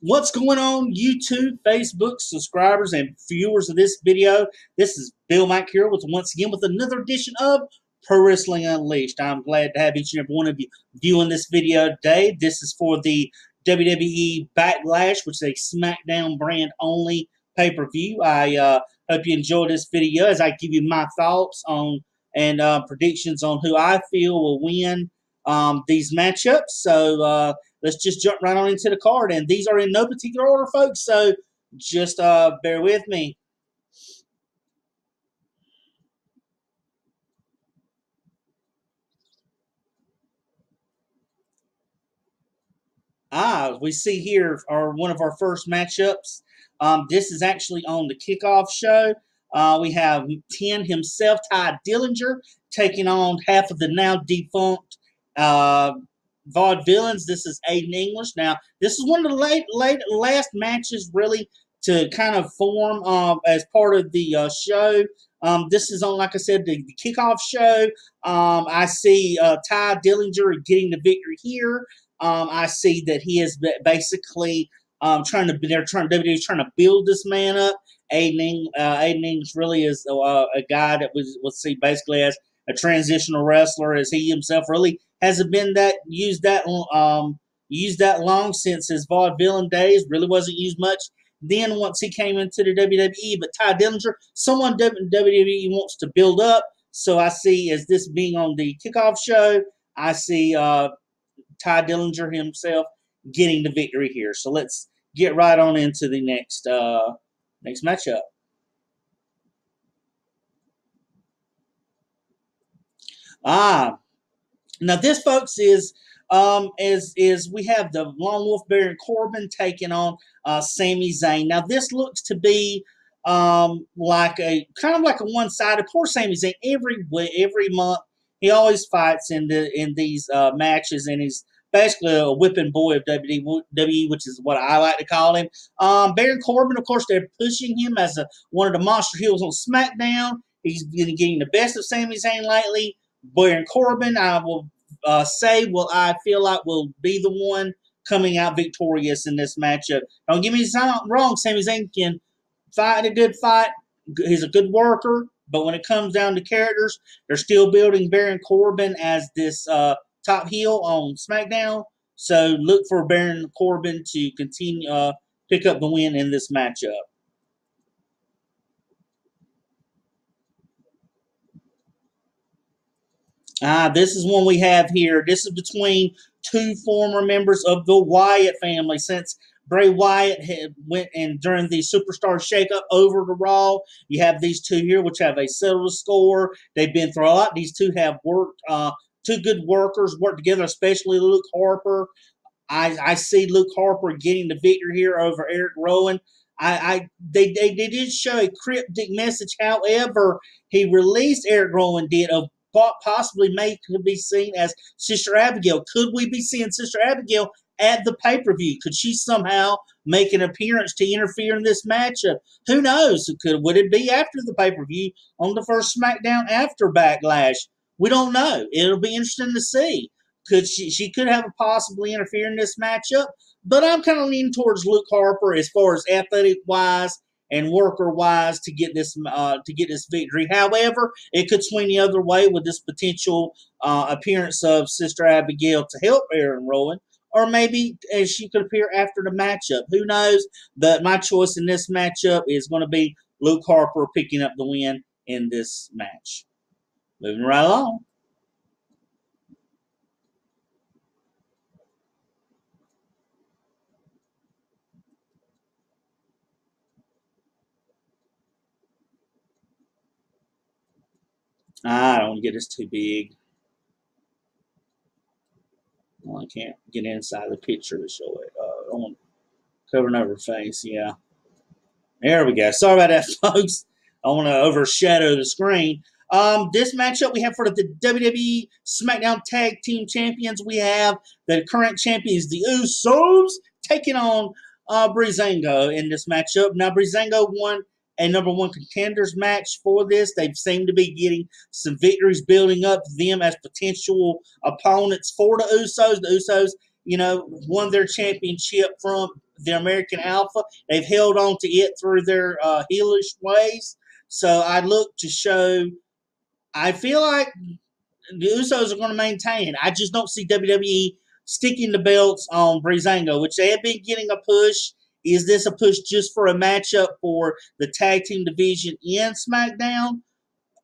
What's going on, YouTube, Facebook, subscribers, and viewers of this video? This is Bill Mike here once again with another edition of Pro Wrestling Unleashed. I'm glad to have each and every one of you viewing this video today. This is for the WWE BackLash, which is a SmackDown brand only pay-per-view. I hope you enjoy this video as I give you my thoughts on and predictions on who I feel will win these matchups. So let's just jump right on into the card. And these are in no particular order, folks, so just bear with me. We see here are one of our first matchups. This is actually on the kickoff show. We have 10 himself, Ty Dillinger, taking on half of the now defunct Vaudevillains. This is Aiden English. Now, this is one of the last matches really to kind of form as part of the show. This is on, like I said, the kickoff show. I see Ty Dillinger getting the victory here. I see that he is basically WWE's trying to build this man up. Aiden English really is a guy that we'll see basically as a transitional wrestler, as he himself really hasn't been used that long since his vaudevillain days. Really wasn't used much then once he came into the WWE. But Ty Dillinger, someone WWE wants to build up. So I see, as this being on the kickoff show, I see Ty Dillinger himself getting the victory here. So let's get right on into the next matchup. Now this, folks, is we have the Lone Wolf Baron Corbin taking on Sami Zayn. Now this looks to be like a one-sided. Poor Sami Zayn. Every month he always fights in these matches, and he's basically a whipping boy of WWE, which is what I like to call him. Baron Corbin, of course, they're pushing him as one of the monster heels on SmackDown. He's been getting the best of Sami Zayn lately. Baron Corbin, I will I feel like will be the one coming out victorious in this matchup. Don't get me wrong, Sami Zayn can fight a good fight. He's a good worker, but when it comes down to characters, they're still building Baron Corbin as this top heel on SmackDown. So look for Baron Corbin to continue pick up the win in this matchup. This is one we have here. This is between two former members of the Wyatt family. Since Bray Wyatt went and during the Superstar Shakeup over to Raw, you have these two here, which have a settled score. They've been through a lot. These two have worked. Two good workers work together, especially Luke Harper. I see Luke Harper getting the victory here over Eric Rowan. They did show a cryptic message. However, he released Eric Rowan did of possibly could be seen as Sister Abigail. Could we be seeing Sister Abigail at the pay-per-view? Could she somehow make an appearance to interfere in this matchup? Who knows? Would it be after the pay-per-view on the first SmackDown after Backlash? We don't know. It'll be interesting to see. She could have possibly interfere in this matchup, but I'm kind of leaning towards Luke Harper as far as athletic-wise and worker-wise to get this victory. However, it could swing the other way with this potential appearance of Sister Abigail to help Aaron Rowan, or maybe she could appear after the matchup. Who knows? But my choice in this matchup is going to be Luke Harper picking up the win in this match. Moving right along. I don't want to get this too big. Well, I can't get inside the picture to show it. I want covering over face. Yeah. There we go. Sorry about that, folks. I want to overshadow the screen. This matchup we have for the WWE SmackDown Tag Team Champions. We have the current champions, the Usos, taking on Xango in this matchup. Now, Xango won a number one contenders match for this. They seem to be getting some victories, building up them as potential opponents for the Usos. The Usos won their championship from the American Alpha. They've held on to it through their heelish ways. So I look to show. I feel like the Usos are going to maintain it. I just don't see WWE sticking the belts on Xango, which they have been getting a push. Is this a push just for a matchup for the tag team division in SmackDown?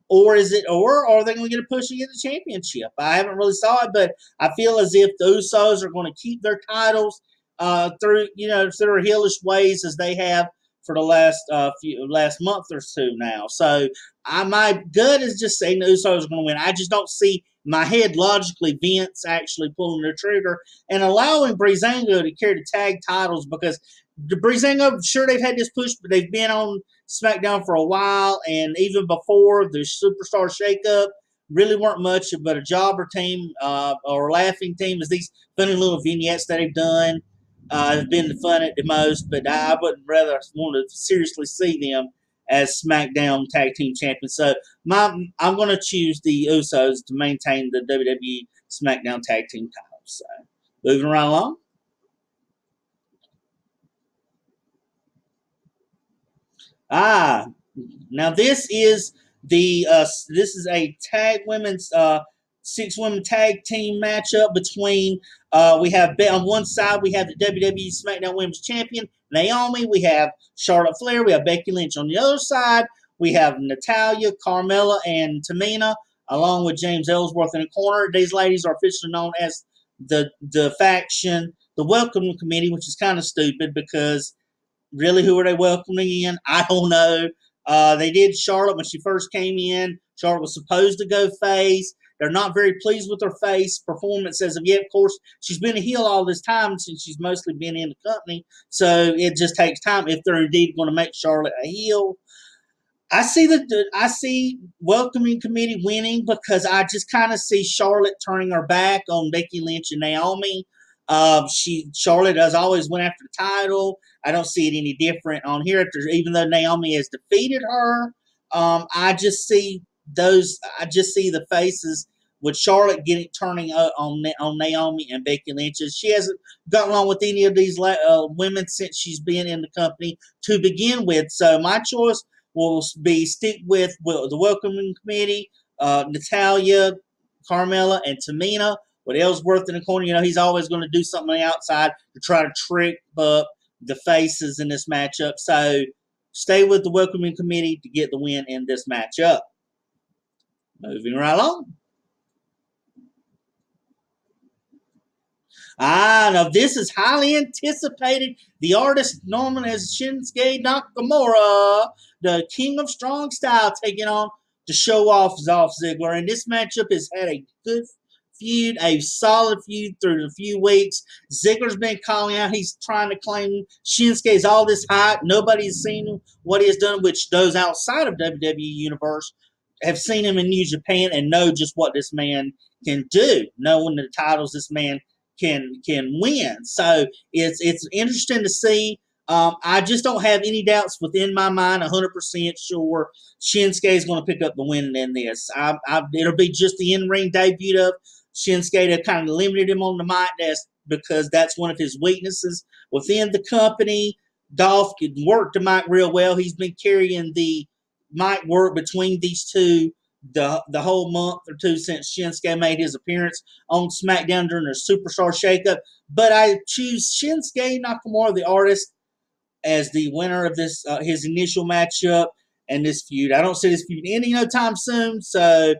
Or is it, or are they going to get a push to get the championship? I haven't really saw it, but I feel as if the Usos are going to keep their titles through their heelish ways as they have for the last month or two now. So my gut is just saying the Usos are going to win. I just don't see my head logically Vince actually pulling the trigger and allowing Breezango to carry the tag titles, because the Breezango, sure, they've had this push, but they've been on SmackDown for a while, and even before the Superstar shakeup, really weren't much but a jobber team or a laughing team, as these funny little vignettes that they've done have been the fun at the most, but I wouldn't rather want to seriously see them as SmackDown Tag Team Champions. So I'm going to choose the Usos to maintain the WWE SmackDown Tag Team titles. So moving right along. Now this is a tag women's 6 women tag team matchup between we have on one side we have the WWE SmackDown Women's Champion Naomi, we have Charlotte Flair, we have Becky Lynch. On the other side we have Natalya, Carmella, and Tamina, along with James Ellsworth in the corner. These ladies are officially known as the faction, the Welcome Committee, which is kind of stupid because really, who are they welcoming in? I don't know. They did Charlotte when she first came in. Charlotte was supposed to go face. They're not very pleased with her face performance as of yet. Of course, she's been a heel all this time since she's mostly been in the company. So it just takes time if they're indeed going to make Charlotte a heel. I see Welcoming Committee winning because I just kind of see Charlotte turning her back on Becky Lynch and Naomi. Charlotte has always went after the title. I don't see it any different on here. Even though Naomi has defeated her, I just see the faces with Charlotte turning on Naomi and Becky Lynch. She hasn't gotten along with any of these women since she's been in the company to begin with. So my choice will be stick with the Welcoming Committee, Natalya, Carmella, and Tamina. With Ellsworth in the corner, he's always going to do something on the outside to try to trick up the faces in this matchup. So stay with the Welcoming Committee to get the win in this matchup. Moving right along. Now this is highly anticipated. The artist known as Shinsuke Nakamura, the King of Strong Style, taking on to show off Dolph Ziggler. And this matchup has had a good feud, a solid feud through the few weeks. Ziggler's been calling out. He's trying to claim Shinsuke's all this hype. Nobody's seen what he has done, which those outside of WWE Universe have seen him in New Japan and know just what this man can do, knowing the titles this man can win. So it's interesting to see. I just don't have any doubts within my mind. 100% sure Shinsuke is going to pick up the win in this. It'll be just the in-ring debut of Shinsuke. They kind of limited him on the mic because that's one of his weaknesses within the company. Dolph could work the mic real well. He's been carrying the mic work between these two the whole month or two since Shinsuke made his appearance on SmackDown during the Superstar shakeup. But I choose Shinsuke Nakamura, the artist, as the winner of this his initial matchup and this feud. I don't see this feud ending no time soon, so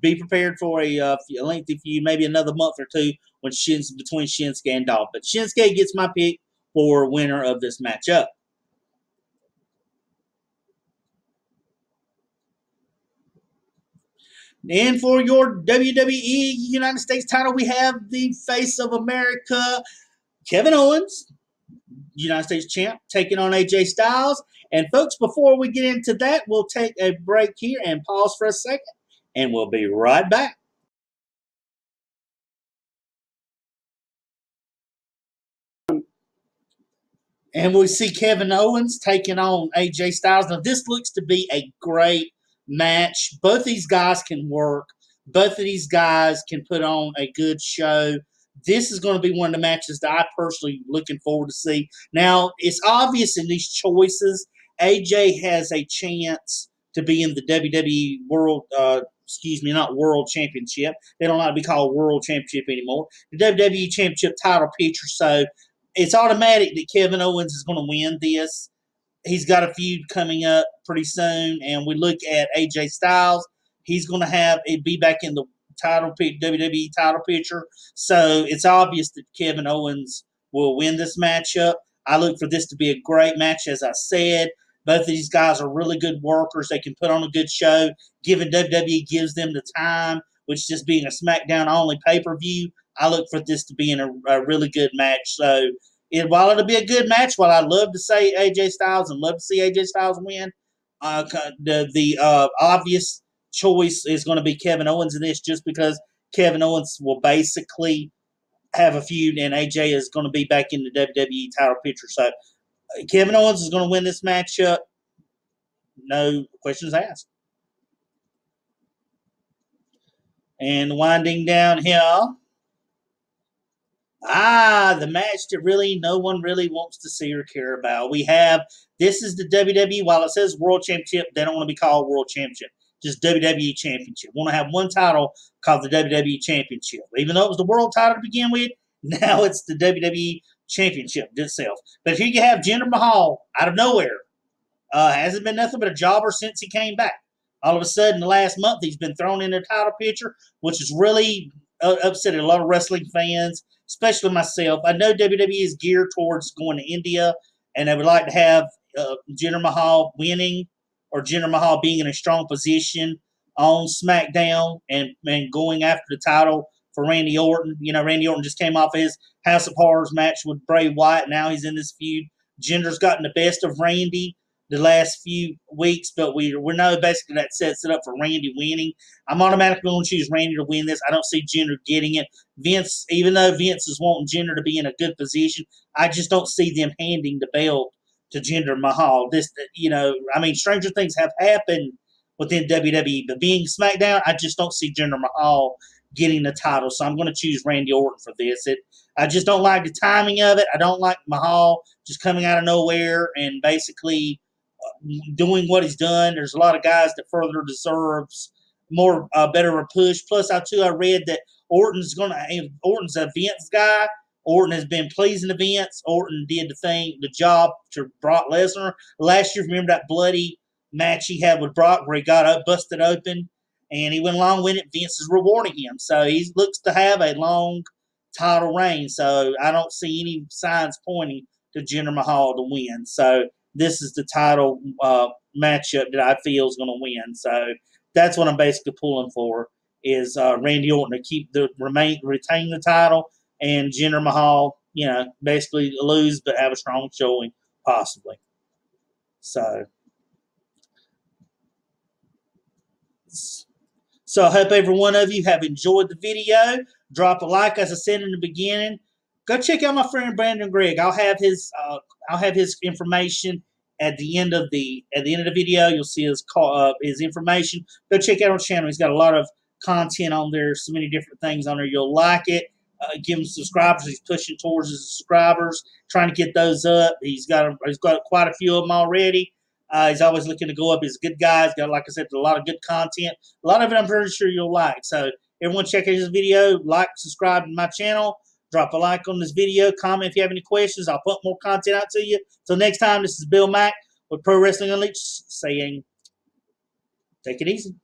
be prepared for a lengthy feud, maybe another month or two between Shinsuke and Dolph. But Shinsuke gets my pick for winner of this matchup. And for your WWE United States title, we have the face of America, Kevin Owens, United States champ, taking on AJ Styles. And folks, before we get into that, we'll take a break here and pause for a second, and we'll be right back. And we see Kevin Owens taking on AJ Styles. Now, this looks to be a great match. Both these guys can work. Both of these guys can put on a good show. This is going to be one of the matches that I personally looking forward to see. Now, it's obvious in these choices, AJ has a chance to be in the WWE World, not World Championship. They don't like to be called World Championship anymore. The WWE Championship title picture. So it's automatic that Kevin Owens is going to win this. He's got a feud coming up pretty soon, and we look at AJ Styles. He's going to have it be back in the WWE title picture. So it's obvious that Kevin Owens will win this matchup. I look for this to be a great match, as I said. Both of these guys are really good workers. They can put on a good show, given WWE gives them the time, which just being a SmackDown-only pay-per-view, I look for this to be in a really good match. So while it'll be a good match, while I'd love to say AJ Styles and love to see AJ Styles win, the obvious choice is going to be Kevin Owens in this, just because Kevin Owens will basically have a feud and AJ is going to be back in the WWE title picture. So Kevin Owens is going to win this matchup. No questions asked. And winding down here. The match that really no one really wants to see or care about. This is the WWE, while it says World Championship, they don't want to be called World Championship. Just WWE Championship. Want to have one title called the WWE Championship. Even though it was the world title to begin with, now it's the WWE Championship itself. But here you have Jinder Mahal out of nowhere. Hasn't been nothing but a jobber since he came back. All of a sudden, the last month, he's been thrown in the title picture, which has really upset a lot of wrestling fans, especially myself. I know WWE is geared towards going to India, and they would like to have Jinder Mahal winning, or Jinder Mahal being in a strong position on SmackDown and going after the title for Randy Orton. You know, Randy Orton just came off of his House of Horrors match with Bray Wyatt. Now he's in this feud. Jinder's gotten the best of Randy the last few weeks, but we know basically that sets it up for Randy winning. I'm automatically going to choose Randy to win this. I don't see Jinder getting it. Vince, even though Vince is wanting Jinder to be in a good position, I just don't see them handing the belt to Jinder Mahal. Stranger things have happened within WWE, but being SmackDown, I just don't see Jinder Mahal getting the title, so I'm going to choose Randy Orton for this. I just don't like the timing of it. I don't like Mahal just coming out of nowhere and basically doing what he's done. There's a lot of guys that further deserves better a push. Plus, I read that Orton's a Vince guy. Orton has been pleasing to Vince. Orton did the job to Brock Lesnar last year. Remember that bloody match he had with Brock where he got busted open, and he went along with it. Vince is rewarding him, so he looks to have a long title reign. So I don't see any signs pointing to Jinder Mahal to win. So this is the title matchup that I feel is going to win. So that's what I'm basically pulling for, is Randy Orton to retain the title, and Jinder Mahal, basically lose but have a strong showing, possibly. So I hope every one of you have enjoyed the video. Drop a like, as I said in the beginning. Go check out my friend Brandon Gregg. I'll have his information at the end of the video. You'll see his information. Go check out his channel. He's got a lot of content on there. So many different things on there. You'll like it. Give him subscribers. He's pushing towards his subscribers, trying to get those up. He's got quite a few of them already. He's always looking to go up. He's a good guy. He's got, like I said, a lot of good content. A lot of it I'm pretty sure you'll like. So everyone check out this video. Like, subscribe to my channel. Drop a like on this video. Comment if you have any questions. I'll put more content out to you. Till next time, this is Bill Mack with Pro Wrestling Unleashed saying, take it easy.